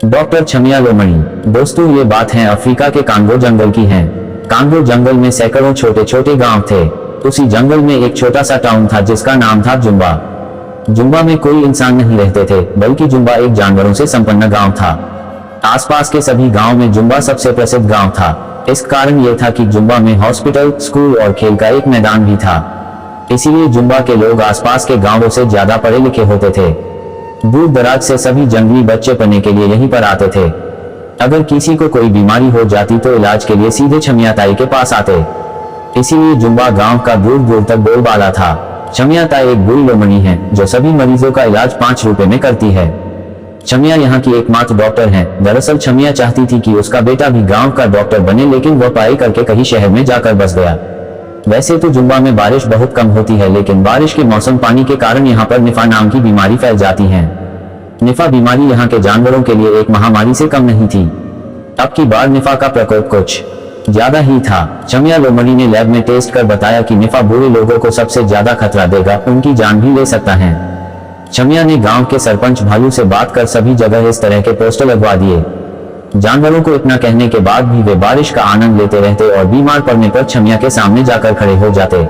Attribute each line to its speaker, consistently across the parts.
Speaker 1: Doctor छमिया लोमड़ी। दोस्तों, ये बात है अफ्रीका के कांगो जंगल की है। कांगो जंगल में सैकड़ों छोटे छोटे गांव थे। उसी जंगल में एक छोटा सा टाउन था जिसका नाम था जुम्बा। जुम्बा में कोई इंसान नहीं रहते थे, बल्कि जुम्बा एक जानवरों से संपन्न गांव था। आसपास के सभी गांव में जुम्बा सबसे प्रसिद्ध गांव था। इस कारण यह था कि जुम्बा में हॉस्पिटल, स्कूल और खेल का एक मैदान भी था। इसीलिए जुम्बा के लोग आसपास के गांवों से ज्यादा पढ़े लिखे होते थे। दूर दराज से सभी जंगली बच्चे पढ़ने के लिए यहीं पर आते थे। अगर किसी को कोई बीमारी हो जाती तो इलाज के लिए सीधे छमिया ताई के पास आते। इसीलिए जुम्बा गांव का दूर दूर तक बोलबाला था। छमिया ताई एक बुरी लोमड़ी है जो सभी मरीजों का इलाज 5 रुपए में करती है। छमिया यहाँ की एकमात्र डॉक्टर है। दरअसल छमिया चाहती थी कि उसका बेटा भी गांव का डॉक्टर बने, लेकिन वह पढ़ाई करके कहीं शहर में जाकर बस गया। वैसे तो जुम्बा में बारिश बहुत कम होती है, लेकिन बारिश के मौसम पानी के कारण यहाँ पर निफा नाम की बीमारी फैल जाती है। निफा बीमारी यहाँ के जानवरों के लिए एक महामारी से कम नहीं थी। अब की बार निफा का प्रकोप कुछ ज्यादा ही था। छमिया लोमड़ी ने लैब में टेस्ट कर बताया कि निफा बुरे लोगों को सबसे ज्यादा खतरा देगा, उनकी जान भी ले सकता है। छमिया ने गांव के सरपंच भालू से बात कर सभी जगह इस तरह के पोस्टर लगवा दिए। जानवरों को इतना कहने के बाद भी वे बारिश का आनंद लेते रहते और बीमार पड़ने पर छमिया के सामने जाकर खड़े हो जाते।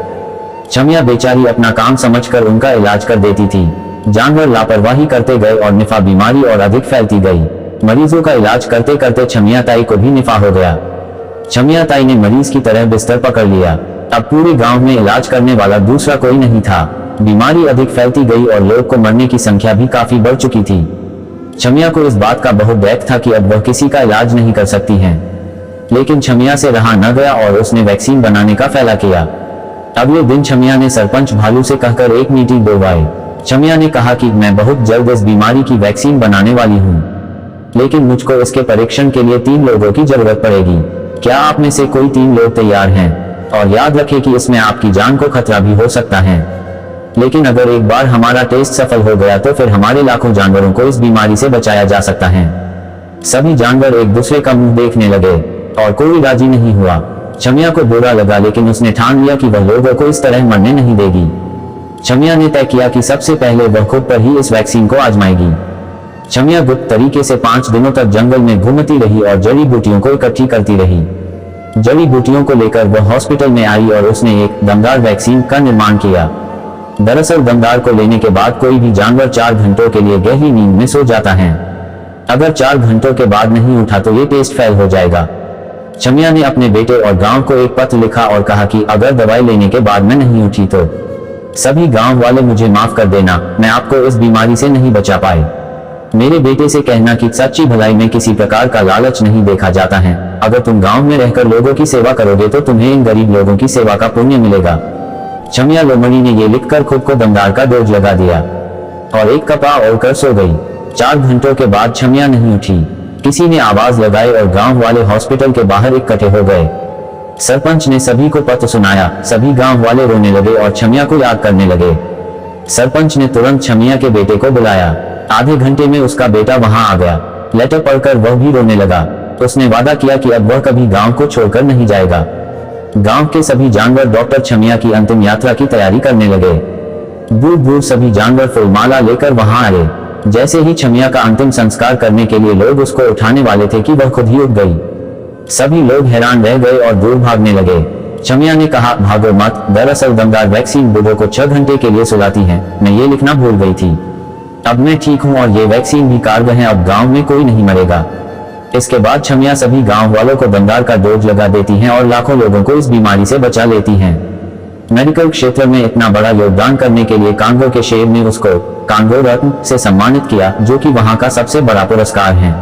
Speaker 1: छमिया बेचारी अपना काम समझकर उनका इलाज कर देती थी। जानवर लापरवाही करते गए और निफा बीमारी और अधिक फैलती गई। मरीजों का इलाज करते करते छमिया ताई को भी निफा हो गया। छमिया ताई ने मरीज की तरह बिस्तर पकड़ लिया। अब पूरे गांव में इलाज करने वाला दूसरा कोई नहीं था। बीमारी अधिक फैलती गई और लोग को मरने की संख्या भी काफी बढ़ चुकी थी। छमिया को इस बात का बहुत डर था कि अब वह किसी का इलाज नहीं कर सकती है। लेकिन छमिया से रहा न गया और उसने वैक्सीन बनाने का फैसला किया। अगले दिन छमिया ने सरपंच भालू से कहकर एक मीटिंग बुलवाई। छमिया ने कहा कि मैं बहुत जल्द इस बीमारी की वैक्सीन बनाने वाली हूँ, लेकिन मुझको इसके परीक्षण के लिए 3 लोगों की जरूरत पड़ेगी। क्या आप में से कोई 3 लोग तैयार हैं? और याद रखें कि इसमें आपकी जान को खतरा भी हो सकता है। लेकिन अगर एक बार हमारा टेस्ट सफल हो गया तो फिर हमारे लाखों जानवरों को इस बीमारी से बचाया जा सकता है। सभी जानवर एक दूसरे का मुंह देखने लगे और कोई राजी नहीं हुआ। छमिया को बुरा लगा, लेकिन उसने ठान लिया कि वह लोगों को इस तरह मरने नहीं देगी। छमिया ने तय किया कि सबसे पहले वह खुद पर ही इस वैक्सीन को आजमाएगी। छमिया गुप्त तरीके से 5 दिनों तक जंगल में घूमती रही और जड़ी बूटियों को इकट्ठी करती रही। जड़ी बूटियों को लेकर वह हॉस्पिटल में आई और उसने एक दमदार वैक्सीन का निर्माण किया। दरअसल दमदार को लेने के बाद कोई भी जानवर 4 घंटों के लिए गहरी नींद में सो जाता है। अगर 4 घंटों के बाद नहीं उठा तो ये टेस्ट फेल हो जाएगा। छमिया ने अपने बेटे और गांव को एक पत्र लिखा और कहा कि अगर दवाई लेने के बाद मैं नहीं उठी तो सभी गांव वाले मुझे माफ कर देना, मैं आपको इस बीमारी से नहीं बचा पाए। मेरे बेटे से कहना कि सच्ची भलाई में किसी प्रकार का लालच नहीं देखा जाता है। अगर तुम गांव में रहकर लोगों की सेवा करोगे तो तुम्हें इन गरीब लोगों की सेवा का पुण्य मिलेगा। छमिया लोमड़ी ने ये लिखकर खुद को दमदार का डोज लगा दिया और एक कपा ओढ़कर सो गई। 4 घंटों के बाद छमिया नहीं उठी। किसी ने आवाज लगाई और गांव वाले हॉस्पिटल के बाहर इकट्ठे हो गए। सरपंच ने सभी को पत्र सुनाया। सभी गांव वाले रोने लगे और छमिया को याद करने लगे। सरपंच ने तुरंत छमिया के बेटे को बुलाया। आधे घंटे में उसका बेटा वहां आ गया। लेटर पढ़कर वह भी रोने लगा। उसने वादा किया कि अब वह कभी गांव को छोड़कर नहीं जाएगा। गांव के सभी जानवर डॉक्टर छमिया की अंतिम यात्रा की तैयारी करने लगे। दूर दूर सभी जानवर फूलमाला लेकर वहां आए। जैसे ही छमिया का अंतिम संस्कार करने के लिए लोग उसको उठाने वाले थे कि वह खुद ही उठ गई। सभी लोग हैरान रह गए और दूर भागने लगे। छमिया ने कहा, भागो मत, दरअसल दमदार वैक्सीन बूढ़ों को 6 घंटे के लिए सुलाती है। मैं ये लिखना भूल गई थी। अब मैं ठीक हूँ और ये वैक्सीन भी कारगर है। अब गाँव में कोई नहीं मरेगा। इसके बाद छमिया सभी गांव वालों को दमदार का डोज लगा देती हैं और लाखों लोगों को इस बीमारी से बचा लेती हैं। मेडिकल क्षेत्र में इतना बड़ा योगदान करने के लिए कांगो के शेर ने उसको कांगो रत्न से सम्मानित किया, जो कि वहां का सबसे बड़ा पुरस्कार है।